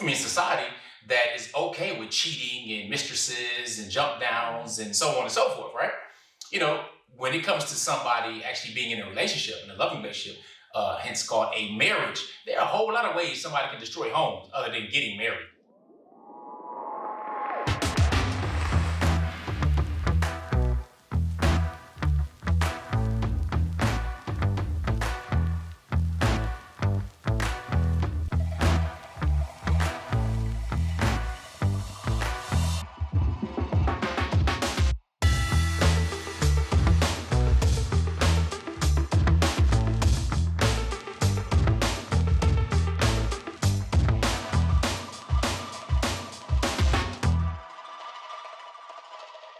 society that is okay with cheating and mistresses and jump downs and so on and so forth, right? You know, when it comes to somebody actually being in a relationship, in a loving relationship, hence called a marriage, there are a whole lot of ways somebody can destroy homes other than getting married.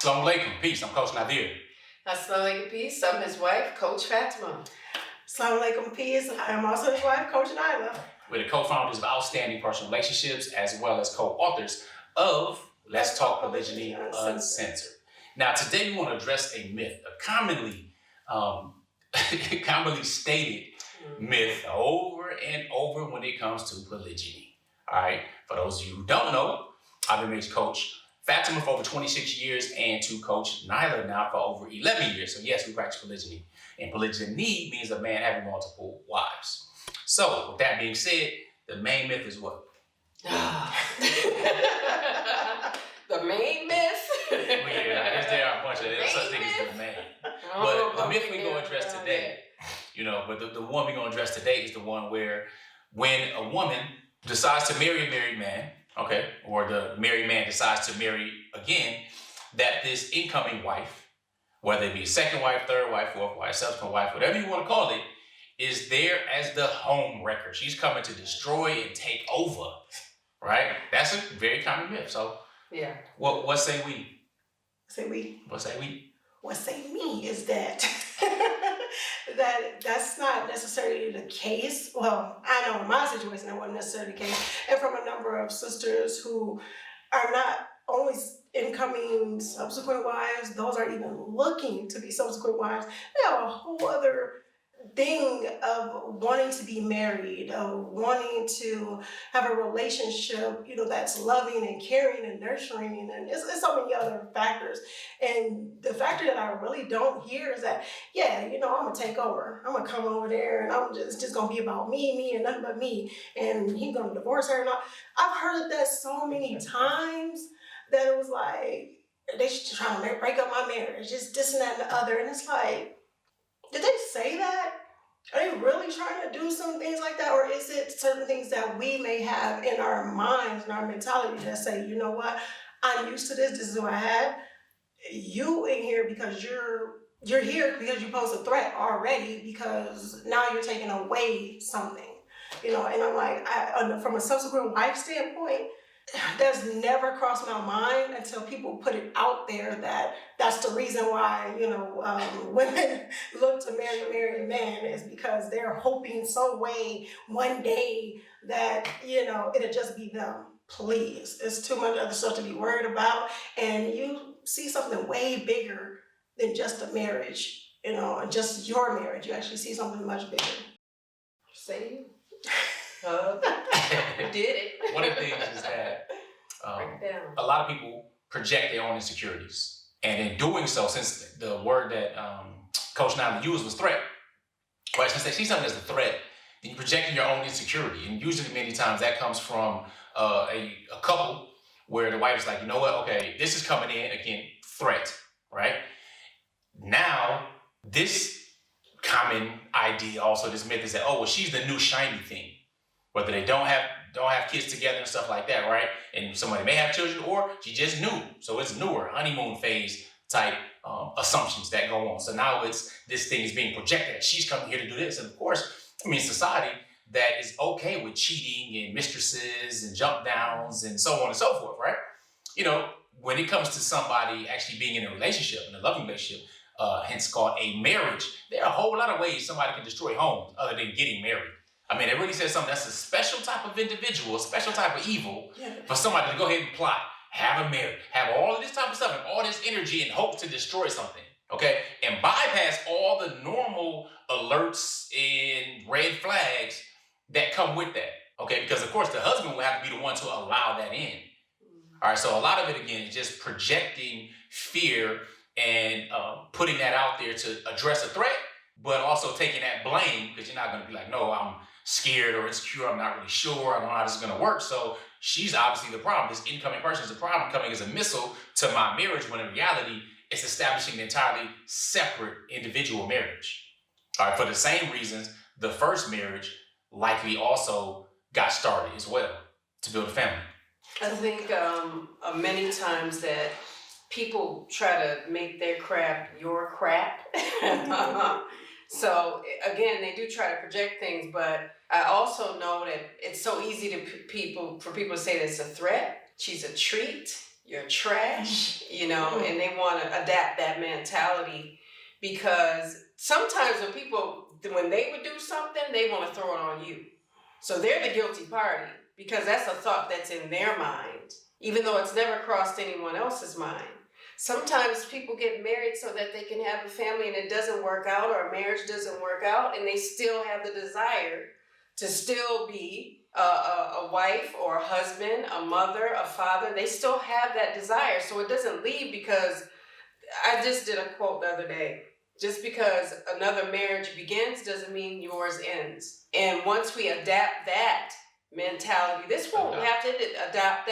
Assalamu alaikum, peace. I'm Coach Nazir. Assalamu alaikum, peace. I'm his wife, Coach Fatimah. Assalamu alaikum, peace. I am also his wife, Coach Nyla. We're the co-founders of Outstanding Personal Relationships, as well as co-authors of Let's Talk Polygyny Uncensored. Now, today we want to address a myth, a commonly stated myth over and over when it comes to polygyny. All right, for those of you who don't know, I've been married to Coach Fatimah for over 26 years and to Coach Nyla now for over 11 years. So yes, we practice polygyny. And polygyny means a man having multiple wives. So with that being said, the main myth is what? The main myth? Well, yeah, I guess there are a bunch of such things as the main. But the myth we're going to address today, but the one we're going to address today is the one where when a woman decides to marry a married man, okay, or the married man decides to marry again, that this incoming wife, whether it be second wife, third wife, fourth wife, subsequent wife, whatever you want to call it, is there as the home wrecker. She's coming to destroy and take over, right? That's a very common myth. So, yeah. What say we? Say we. What say we? What say me is that that's not necessarily the case. Well, I know in my situation that wasn't necessarily the case, and from a number of sisters who are not only incoming subsequent wives, those are even looking to be subsequent wives. They have a whole other thing of wanting to be married, of wanting to have a relationship, that's loving and caring and nurturing, and it's so many other factors. And the factor that I really don't hear is that, I'm gonna take over. I'm gonna come over there and it's just gonna be about me and nothing but me, and he's gonna divorce her and all. I've heard that so many times that it was like they should try to break up my marriage, just this and that and the other, and it's like, did they say that? Are they really trying to do some things like that? Or is it certain things that we may have in our minds and our mentality that say, you know what, I'm used to this is what I had. You in here because you're here because you pose a threat already, because now you're taking away something. And I'm like, from a subsequent wife standpoint, that's never crossed my mind until people put it out there that that's the reason why, women look to marry a married man, is because they're hoping some way one day that, it'll just be them. Please, it's too much other stuff to be worried about. And you see something way bigger than just a marriage, just your marriage. You actually see something much bigger. See? You did it. One of the things is that a lot of people project their own insecurities. And in doing so, since the word that Coach Nyla used was threat, right? Since they see something as a threat, then you're projecting your own insecurity. And usually many times that comes from a couple where the wife is like, you know what, okay, this is coming in, again, threat, right? Now, this common idea also, this myth is that, oh, well, she's the new shiny thing. Whether they don't have kids together and stuff like that, right? And somebody may have children, or she just new. So it's newer, honeymoon phase type assumptions that go on. So now it's this thing is being projected. She's coming here to do this. And of course, society that is okay with cheating and mistresses and jump downs and so on and so forth, right? When it comes to somebody actually being in a relationship, in a loving relationship, hence called a marriage, there are a whole lot of ways somebody can destroy homes other than getting married. I mean, it really says something. That's a special type of individual, a special type of evil for somebody to go ahead and plot, have a marriage, have all of this type of stuff and all this energy and hope to destroy something, okay? And bypass all the normal alerts and red flags that come with that, Okay, because of course the husband will have to be the one to allow that in. All right, so a lot of it again is just projecting fear and putting that out there to address a threat, but also taking that blame, because you're not going to be like, no, I'm scared or insecure, I'm not really sure, I don't know how this is going to work. So she's obviously the problem. This incoming person is the problem, coming as a missile to my marriage, when in reality, it's establishing an entirely separate individual marriage. All right, for the same reasons, the first marriage likely also got started as well, to build a family. I think many times that people try to make their crap your crap. So again, they do try to project things, but I also know that it's so easy for people to say that it's a threat. She's a treat, you're trash, you know, and they want to adapt that mentality, because sometimes when they would do something, they want to throw it on you. So they're the guilty party, because that's a thought that's in their mind, even though it's never crossed anyone else's mind. Sometimes people get married so that they can have a family and it doesn't work out, or a marriage doesn't work out, and they still have the desire to still be a wife or a husband, a mother, a father. They still have that desire, so it doesn't leave. Because I just did a quote the other day. Just because another marriage begins doesn't mean yours ends. And once we adapt that mentality, this won't have to adopt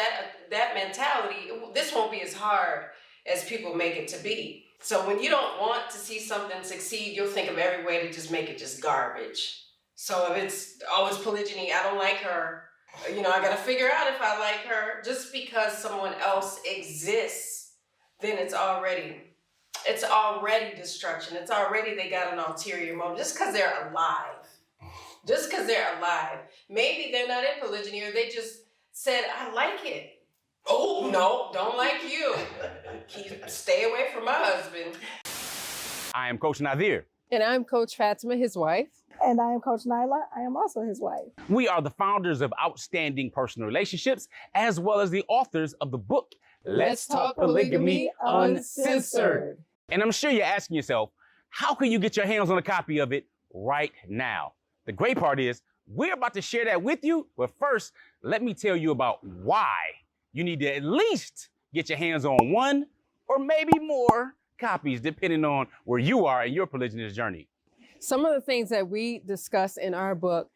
that mentality. This won't be as hard as people make it to be. So when you don't want to see something succeed, you'll think of every way to just make it just garbage. So if it's always polygyny, I don't like her, you know, I gotta figure out if I like her. Just because someone else exists, then it's already destruction. It's already, they got an ulterior motive. Just because they're alive. Maybe they're not in polygyny, or they just said, I like it. Oh, no, don't like you. Stay away from my husband. I am Coach Nazir. And I'm Coach Fatimah, his wife. And I am Coach Nyla. I am also his wife. We are the founders of Outstanding Personal Relationships, as well as the authors of the book, Let's Talk Polygamy Uncensored. And I'm sure you're asking yourself, how can you get your hands on a copy of it right now? The great part is, we're about to share that with you, but first, let me tell you about why you need to at least get your hands on one or maybe more copies, depending on where you are in your polygynous journey. Some of the things that we discuss in our book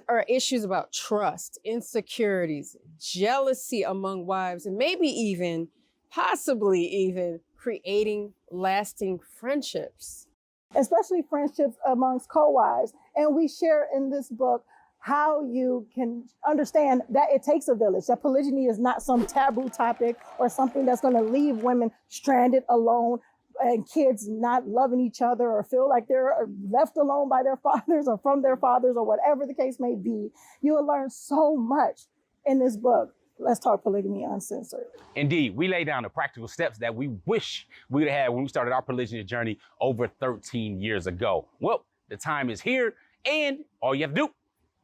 are issues about trust, insecurities, jealousy among wives, and maybe even, possibly even, creating lasting friendships. Especially friendships amongst co-wives. And we share in this book how you can understand that it takes a village, that polygyny is not some taboo topic or something that's going to leave women stranded alone and kids not loving each other or feel like they're left alone by their fathers or from their fathers or whatever the case may be. You will learn so much in this book. Let's Talk Polygamy Uncensored. Indeed, we lay down the practical steps that we wish we'd have had when we started our polygynous journey over 13 years ago. Well, the time is here, and all you have to do,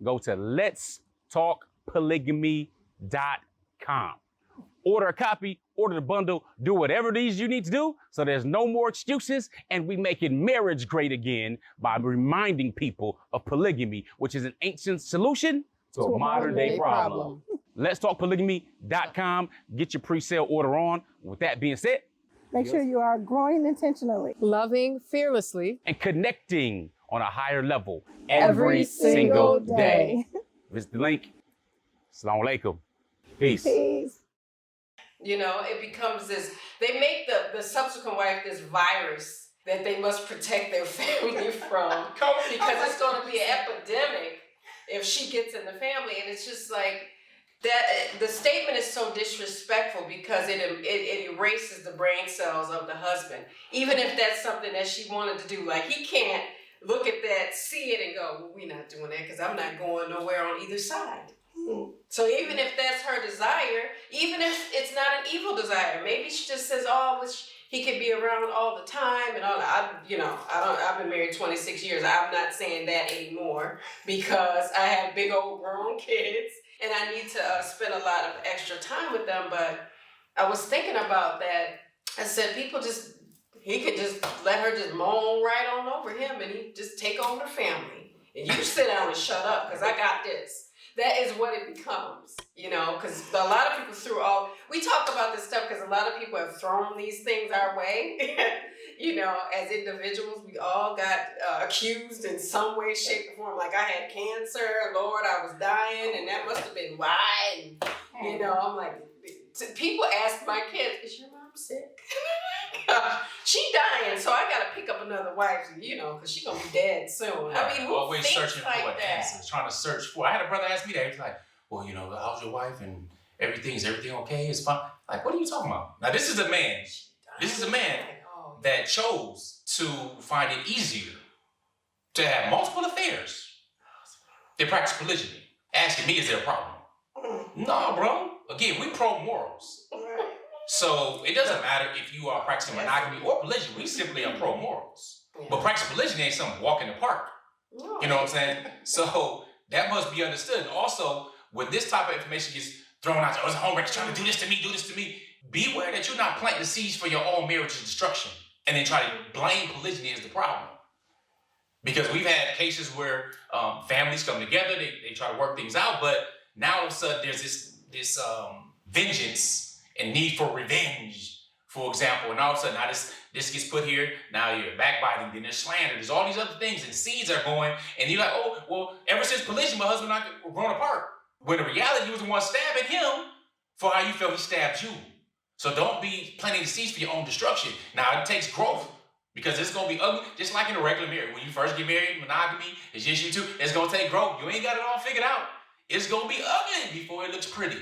go to letstalkpolygamy.com. Order a copy, order the bundle, do whatever it is you need to do so there's no more excuses, and we make it marriage great again by reminding people of polygamy, which is an ancient solution to a modern day problem. Letstalkpolygamy.com. Get your pre-sale order on. With that being said, make sure you are growing intentionally, loving fearlessly, and connecting on a higher level every single day. Visit the link. Assalamu alaikum. Peace. Peace. You know, it becomes this, they make the subsequent wife this virus that they must protect their family from, because it's going to be an epidemic if she gets in the family. And it's just like, that the statement is so disrespectful because it erases the brain cells of the husband. Even if that's something that she wanted to do, like he can't look at that, see it and go, well, we're not doing that because I'm not going nowhere on either side. So even if that's her desire, even if it's not an evil desire, maybe she just says, oh, I wish he could be around all the time and all that. I've been married 26 years. I'm not saying that anymore because I have big old grown kids. And I need to spend a lot of extra time with them. But I was thinking about that. I said, he could just let her just moan right on over him and he just take over the family. And you sit down and shut up because I got this. that is what it becomes, you know, because a lot of people we talk about this stuff because a lot of people have thrown these things our way. You know, as individuals, we all got accused in some way, shape, or form. Like, I had cancer, Lord, I was dying, and that must have been why. And, you know, I'm like, people ask my kids, is your mom sick? She dying, so I gotta pick up another wife, you know, because she's gonna be dead soon. I mean, who always thinks searching like for that? answers, trying to search for. I had a brother ask me that. He was like, well, you know, how's your wife and everything? Is everything okay? It's fine. Like, what are you talking about? Now, this is a man. This is a man that chose to find it easier to have multiple affairs. They practice polygyny. Asking me, is there a problem? No, bro. Again, we pro morals. So it doesn't matter if you are practicing monogamy or polygyny. We simply are pro morals. But practicing polygyny ain't something walk in the park. You know what I'm saying? So that must be understood. And also, when this type of information gets thrown out there, oh, it's homework trying to do this to me. Beware that you're not planting the seeds for your own marriage's destruction and then try to blame polygyny as the problem. Because we've had cases where families come together, they try to work things out, but now all of a sudden there's this vengeance and need for revenge, for example, and all of a sudden now this gets put here, now you're backbiting, then there's slander, there's all these other things, and seeds are going, and you're like, oh, well, ever since polygyny, my husband and I were growing apart. When in reality, you was the one stabbing him for how you felt he stabbed you. So don't be planting the seeds for your own destruction. Now, it takes growth because it's going to be ugly, just like in a regular marriage. When you first get married, monogamy, it's just you two, it's going to take growth. You ain't got it all figured out. It's going to be ugly before it looks pretty.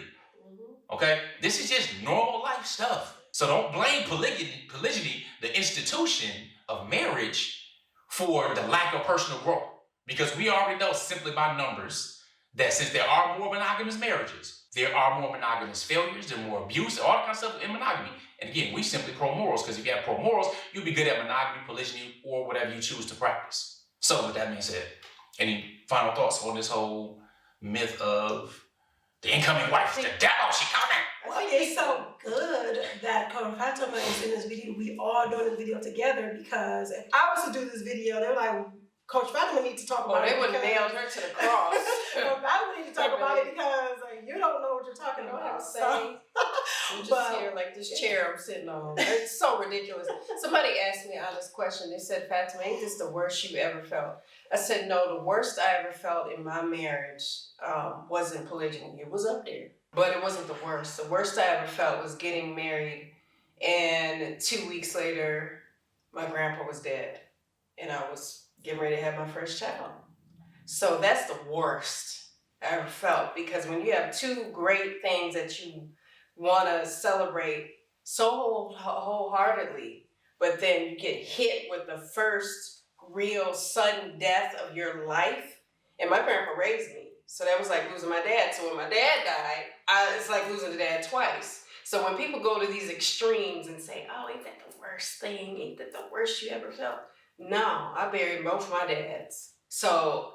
Okay? This is just normal life stuff. So don't blame polygyny, the institution of marriage, for the lack of personal growth. Because we already know simply by numbers that since there are more monogamous marriages, there are more monogamous failures, there's more abuse, all that kind of stuff in monogamy. And again, we simply pro-morals, because if you have pro-morals, you'll be good at monogamy, polygyny, or whatever you choose to practice. So with that being said, any final thoughts on this whole myth of the incoming wife, the devil, she coming? Well, it's so good that Coach Fatimah is in this video. We all doing this video together, because if I was to do this video, they're like, Coach Fatimah needs to talk about it. They would have nailed her to the cross. Coach Fatimah needs to talk about it because you don't know what you're talking about. So, I'm just here like this chair I'm sitting on. It's so ridiculous. Somebody asked me on this question. They said, Fatimah, ain't this the worst you ever felt? I said, no, the worst I ever felt in my marriage wasn't polygyny. It was up there, but it wasn't the worst. The worst I ever felt was getting married, and 2 weeks later, my grandpa was dead, and I was getting ready to have my first child. So that's the worst I ever felt, because when you have two great things that you want to celebrate so wholeheartedly, but then you get hit with the first real sudden death of your life. And my grandpa raised me, so that was like losing my dad. So when my dad died, it's like losing the dad twice. So when people go to these extremes and say, oh, ain't that the worst thing? Ain't that the worst you ever felt? No, I buried both my dads. So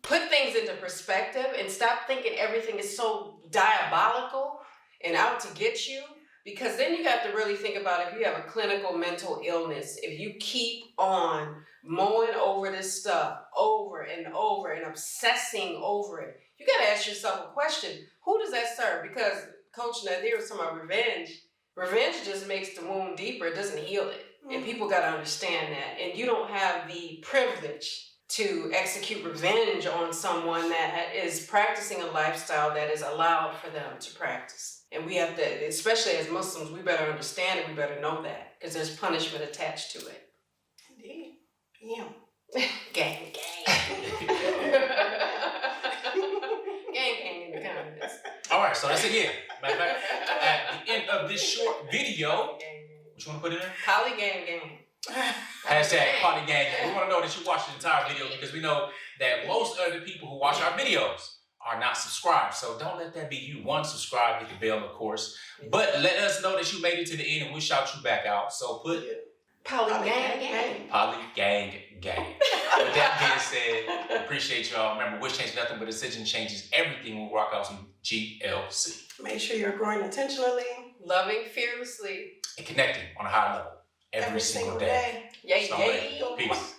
put things into perspective and stop thinking everything is so diabolical and out to get you, because then you have to really think about if you have a clinical mental illness, if you keep on mowing over this stuff over and over and obsessing over it, you got to ask yourself a question. Who does that serve? Because Coach Nazir was talking about revenge. Revenge just makes the wound deeper. It doesn't heal it. And people got to understand that. And you don't have the privilege to execute revenge on someone that is practicing a lifestyle that is allowed for them to practice. And we have to, especially as Muslims, we better understand it. We better know that, because there's punishment attached to it. Indeed. Yeah. Gang, gang. Gang in the comments. All right, so that's it again. Matter of fact, at the end of this short video, what you want to put in there? Polygamy. Hashtag Polygamy. We want to know that you watched the entire video, because we know that most of the people who watch our videos are not subscribed. So don't let that be you. One, subscribe, hit the bell, of course. But let us know that you made it to the end, and we'll shout you back out. So put Polygang. Polygang gang. With that being said, appreciate y'all. Remember, wish changes nothing, but decision changes everything when we rock out some GLC. Make sure you're growing intentionally, Loving fearlessly, and connecting on a high level every single day. Yay, So, yay. Peace.